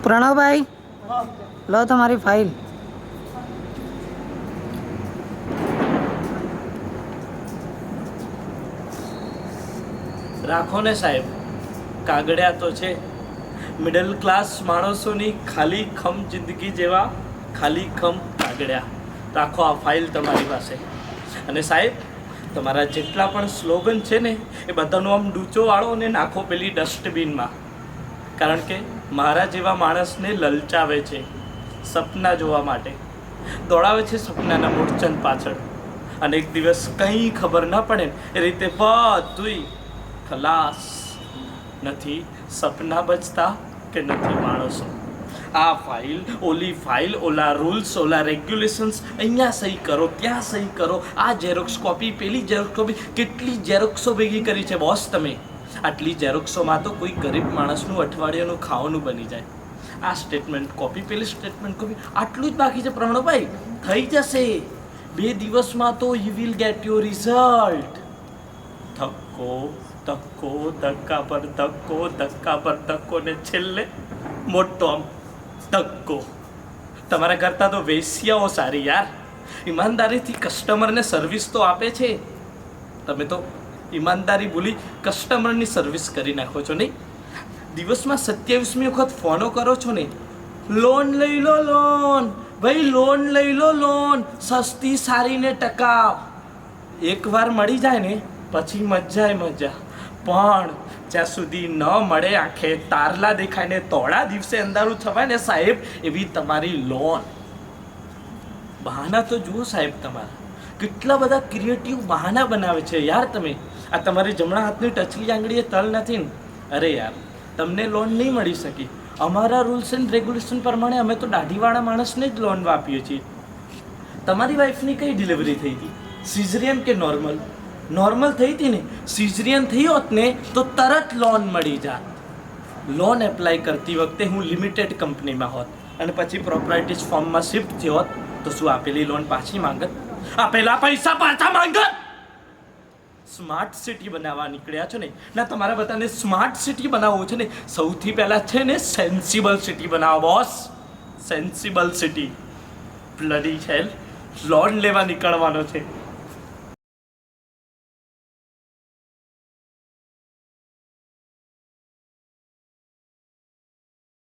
પ્રણવભાઈ લો તમારી ફાઇલ. રાખો ને સાહેબ, કાગળિયા તો છે. મિડલ ક્લાસ માણસોની ખાલી ખમ જિંદગી જેવા ખાલી ખમ કાગળિયા. રાખો આ ફાઇલ તમારી પાસે. અને સાહેબ, તમારા જેટલા પણ સ્લોગન છે ને એ બધાનો આમ ડૂચો વાળો અને નાખો પેલી ડસ્ટબિનમાં. કારણ કે મારા જેવા માણસને લલચાવે છે સપના જોવા માટે, દોડાવે છે સપનાના મૂળચંદ પાછળ, અને એક દિવસ કંઈ ખબર ન પડે એ રીતે બધુંય ખલાસ. નથી સપના બચતા કે નથી માણસો. આ ફાઇલ, ઓલી ફાઇલ, ઓલા રૂલ્સ, ઓલા રેગ્યુલેશન્સ, અહીંયા સહી કરો, ત્યાં સહી કરો, આ ઝેરોક્સ કોપી, પેલી ઝેરોક્સ કોપી, કેટલી ઝેરોક્સો ભેગી કરી છે બોસ તમે. આટલી ઝેરોક્સોમાં તો કોઈ ગરીબ માણસનું અઠવાડિયાનું ખાવાનું બની જાય. આ સ્ટેટમેન્ટ કોપી, પેલી સ્ટેટમેન્ટ કોપી, આટલું જ બાકી છે પ્રણવભાઈ. થઈ જશે 2 દિવસમાં તો you will get your result. ધક્કો ધક્કો, ધક્કા પર ધક્કો, ધક્કા પર ધક્કો, ને છેલ્લે મોટો આમ ધક્કો. તમારા કરતાં તો વેશ્યાઓ સારી યાર. ઈમાનદારીથી કસ્ટમરને સર્વિસ તો આપે છે. તમે તો ઈમાનદારી ભૂલી કસ્ટમરની સર્વિસ કરી નાખો છો નહીં. દિવસમાં 27મી વખત ફોનો કરો છો ને. લોન લઈ લો, લોન ભાઈ, લોન લઈ લો, લોન સસ્તી સારી ને ટકાઉ. એકવાર મળી જાય ને પછી મજા મજા. પણ જ્યાં સુધી ન મળે, આંખે તારલા દેખાય ને તોડા દિવસે અંધારું થવાય ને સાહેબ, એવી તમારી લોન. બહાના તો જુઓ સાહેબ, તમારા કેટલા બધા ક્રિએટિવ બહાના બનાવે છે યાર તમે. આ તમારી જમણા હાથની ટચલી આંગળીએ તલ નથી ને. અરે યાર, તમને લોન નહીં મળી શકી. અમારા રૂલ્સ એન્ડ રેગ્યુલેશન પ્રમાણે અમે તો દાઢીવાળા માણસને જ લોન આપીએ છીએ. તમારી વાઈફની કઈ ડિલિવરી થઈ હતી, સિઝરિયન કે નોર્મલ? નોર્મલ થઈ હતી ને. સિઝરિયન થઈ હોત ને તો તરત લોન મળી જાત. લોન એપ્લાય કરતી વખતે હું લિમિટેડ કંપનીમાં હોત અને પછી પ્રોપર્ટીઝ ફોર્મમાં શિફ્ટ થયો હોત તો શું આપેલી લોન પાછી માંગત? આપેલા પૈસા પાછા માંગત? સ્માર્ટ સિટી બનાવવા નીકળ્યા છો ને. ના, તમારા બધાને સ્માર્ટ સિટી બનાવવું છે ને, સૌથી પહેલાં છે ને સેન્સિબલ સિટી બનાવો બોસ. Sensible city. બ્લડી હેલ, લોન લેવા નીકળવાનો છે.